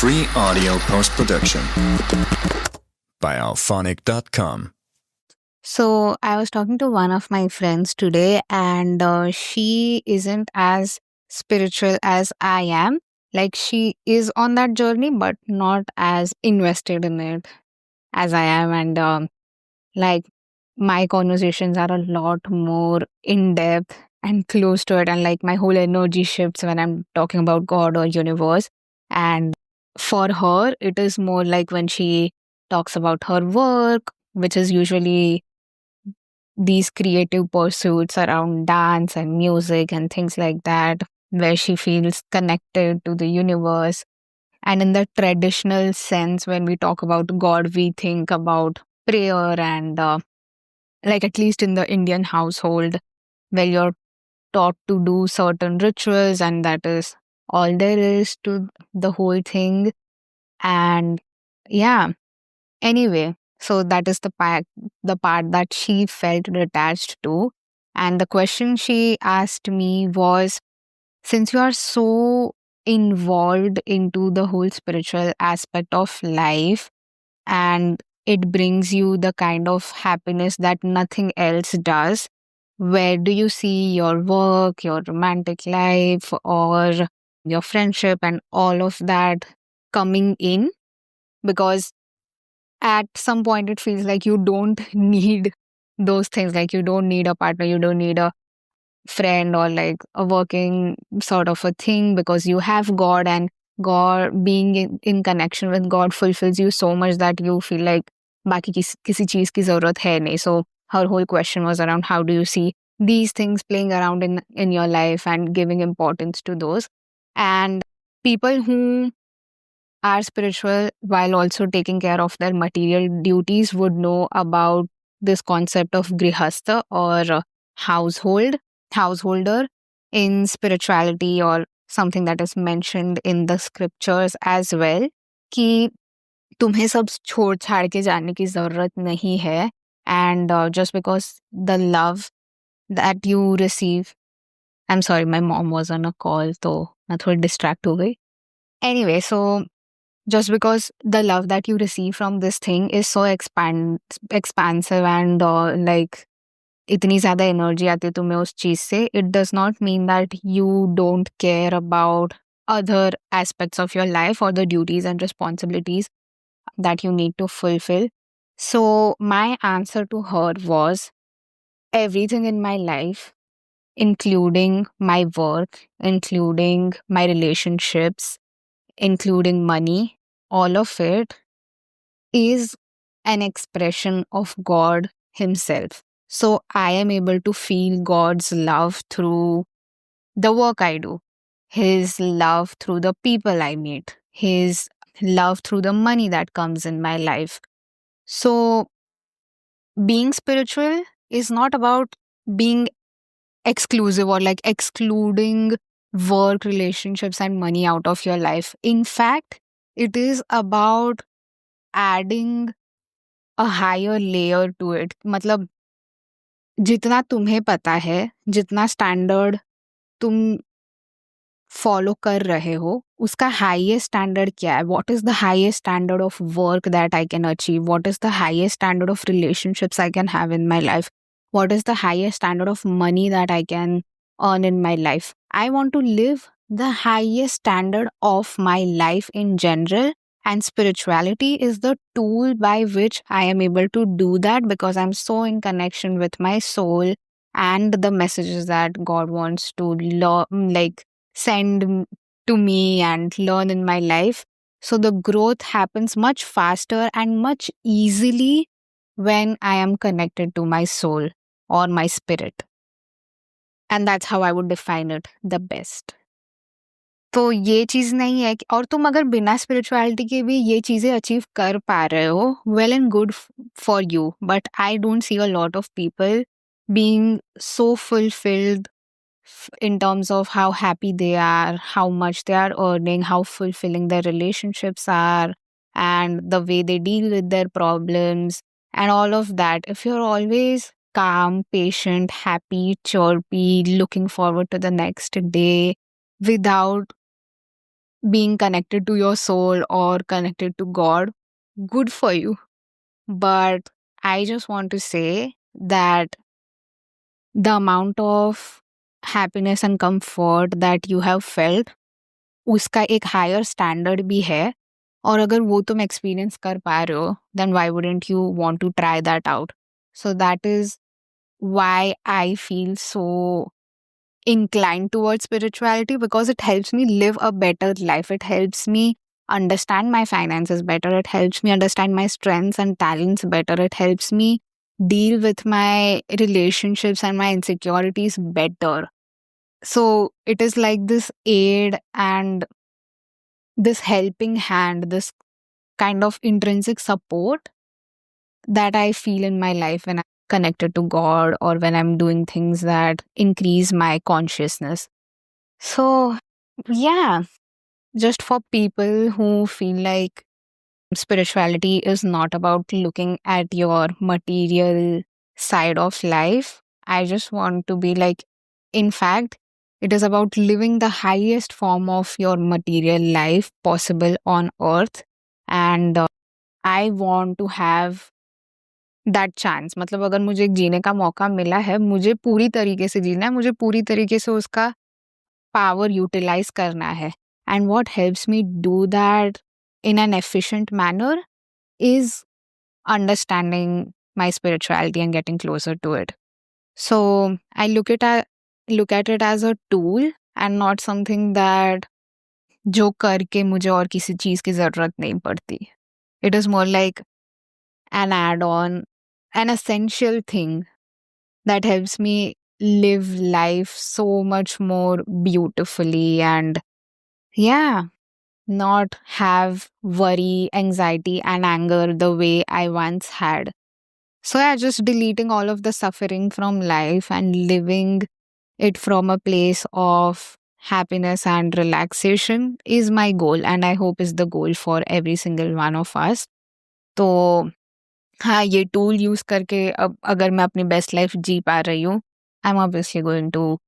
Free audio post-production by alphonic.com. So I was talking to one of my friends today, and she isn't as spiritual as I am. Like, she is on that journey, but not as invested in it as I am. And like, my conversations are a lot more in depth and close to it. And like, my whole energy shifts when I'm talking about God or universe. And for her, it is more like when she talks about her work, which is usually these creative pursuits around dance and music and things like that, where she feels connected to the universe. And in the traditional sense, when we talk about God, we think about prayer and, like, at least in the Indian household, where you're taught to do certain rituals, and that is all there is to the whole thing. And yeah, anyway, so that is the part that she felt attached to. And the question she asked me was, since you are so involved into the whole spiritual aspect of life, and it brings you the kind of happiness that nothing else does, where do you see your work, your romantic life, or your friendship and all of that coming in? Because at some point it feels like you don't need those things. Like, you don't need a partner, you don't need a friend or like a working sort of a thing, because you have God, and God, being in connection with God, fulfills you so much that you feel like बाकी किसी चीज की जरूरत है नहीं. So her whole question was around, how do you see these things playing around in your life and giving importance to those. And people who are spiritual while also taking care of their material duties would know about this concept of grihastha, or householder in spirituality, or something that is mentioned in the scriptures as well, कि तुम्हें सब छोड़ छाड़ के जाने की जरूरत नहीं है. And just because the love that you receive, I'm sorry, my mom was on a call, तो मैं थोड़ी distract हो गई. Anyway, so just because the love that you receive from this thing is so expansive, and like, इतनी ज्यादा energy आती है तुम्हें उस चीज से, it does not mean that you don't care about other aspects of your life or the duties and responsibilities that you need to fulfill. So my answer to her was, everything in my life, including my work, including my relationships, including money, all of it is an expression of God Himself. So I am able to feel God's love through the work I do, His love through the people I meet, His love through the money that comes in my life. So being spiritual is not about being exclusive or like excluding work, relationships, and money out of your life. In fact, it is about adding a higher layer to it. मतलब, जितना तुम्हें पता है, जितना standard तुम follow कर रहे हो, उसका हाईएस्ट स्टैंडर्ड क्या है? What is the highest standard of work that I can achieve? What is the highest standard of relationships I can have in my life? What is the highest standard of money that I can earn in my life? I want to live the highest standard of my life in general, and spirituality is the tool by which I am able to do that, because I'm so in connection with my soul and the messages that God wants to like send to me and learn in my life. So the growth happens much faster and much easily when I am connected to my soul or my spirit. And that's how I would define it the best. तो ये चीज नहीं है और तुम अगर बिना spirituality के भी ये चीजें अचीव कर पा रहे हो, well and good for you. But I don't see a lot of people being so fulfilled in terms of how happy they are, how much they are earning, how fulfilling their relationships are, and the way they deal with their problems, and all of that. If you're always calm, patient, happy, chirpy, looking forward to the next day without being connected to your soul or connected to God, good for you. But I just want to say that the amount of happiness and comfort that you have felt, उसका एक higher standard भी है. और अगर वो तुम experience कर पा रहे हो, then why wouldn't you want to try that out? So that is why I feel so inclined towards spirituality, because it helps me live a better life. It helps me understand my finances better. It helps me understand my strengths and talents better. It helps me deal with my relationships and my insecurities better. So it is like this aid and this helping hand, this kind of intrinsic support that I feel in my life when I'm connected to God or when I'm doing things that increase my consciousness. So, yeah, just for people who feel like spirituality is not about looking at your material side of life, I just want to be like, in fact, it is about living the highest form of your material life possible on earth. And I want to have that chance. मतलब अगर मुझे एक जीने का मौका मिला है, मुझे पूरी तरीके से जीना है, मुझे पूरी तरीके से उसका पावर यूटिलाइज करना है. And what helps me do that in an efficient manner is understanding my spirituality and getting closer to it. So I look at it as a tool and not something that जो करके मुझे और किसी चीज की जरूरत नहीं पड़ती. It is more like an add-on, an essential thing that helps me live life so much more beautifully and, yeah, not have worry, anxiety, and anger the way I once had. So, yeah, just deleting all of the suffering from life and living it from a place of happiness and relaxation is my goal, and I hope is the goal for every single one of us. तो हाँ, ये tool use करके अब अगर मैं अपनी best life जी पा रही हूँ, I am obviously going to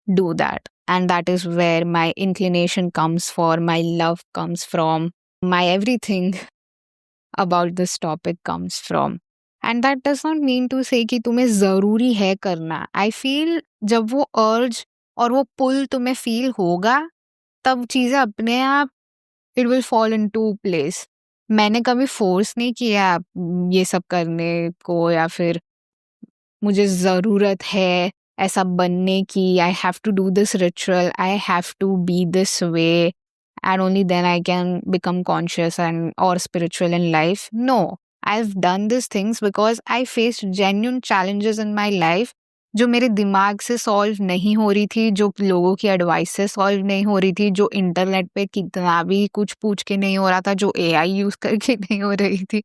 do that. And that is where my inclination comes for, my love comes from, my everything about this topic comes from. And that does not mean to say कि तुम्हें ज़रूरी है करना. I feel जब वो urge और वो pull तुम्हें feel होगा, तब चीज़ें अपने आप it will fall into place. मैंने कभी force नहीं किया ये सब करने को, या फिर मुझे ज़रूरत है ऐसा बनने की, I have to do this ritual, I have to be this way and only then I can become conscious and or spiritual in life. No, I have done this things because I face genuine challenges in my life जो मेरे दिमाग से solve नहीं हो रही थी, जो लोगों की एडवाइस से सॉल्व नहीं हो रही थी, जो इंटरनेट पे कितना भी कुछ पूछ के नहीं हो रहा था, जो एआई यूज करके नहीं हो रही थी.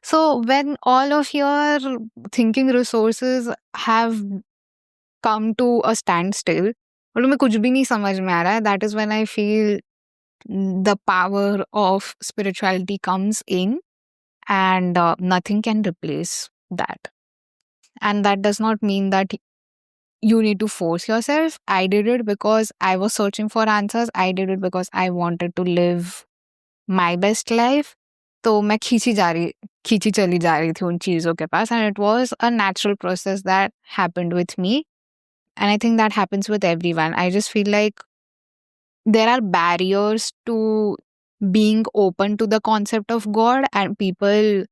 So when all of your thinking resources have come to a standstill, और तुम्हें कुछ भी नहीं समझ में आ रहा है, that is when I feel the power of spirituality comes in, and nothing can replace that. And that does not mean that you need to force yourself. I did it because I was searching for answers. I did it because I wanted to live my best life. तो मैं खींची चली जा रही थी उन चीज़ों के पास, and it was a natural process that happened with me, and I think that happens with everyone. I just feel like there are barriers to being open to the concept of God, and people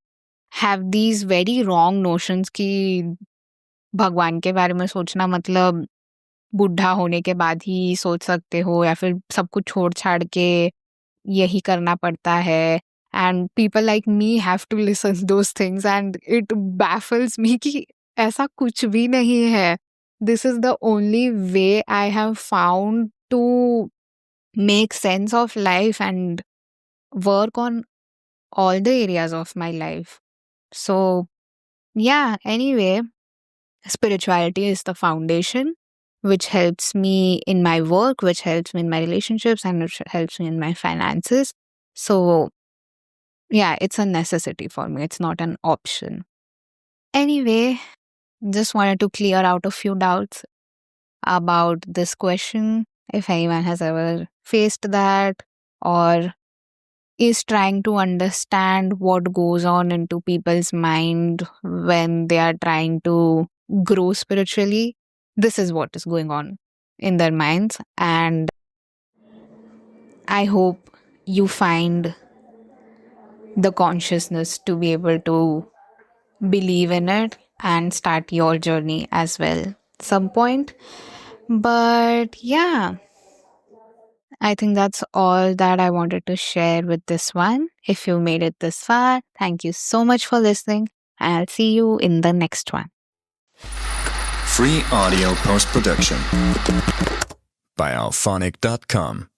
have these very wrong notions कि भगवान के बारे में सोचना मतलब बुढ़ा होने के बाद ही सोच सकते हो, या फिर सब कुछ छोड़ छाड़ के यही करना पड़ता है. And people like me have to listen those things, and it baffles me कि ऐसा कुछ भी नहीं है. This is the only way I have found to make sense of life and work on all the areas of my life. So, yeah, anyway, spirituality is the foundation which helps me in my work, which helps me in my relationships, and which helps me in my finances. So, yeah, it's a necessity for me. It's not an option. Anyway, just wanted to clear out a few doubts about this question. If anyone has ever faced that, or is trying to understand what goes on into people's mind when they are trying to grow spiritually. This is what is going on in their minds. And I hope you find the consciousness to be able to believe in it and start your journey as well some point. But yeah, I think that's all that I wanted to share with this one. If you made it this far, thank you so much for listening, and I'll see you in the next one. Free audio post production by alphonic.com.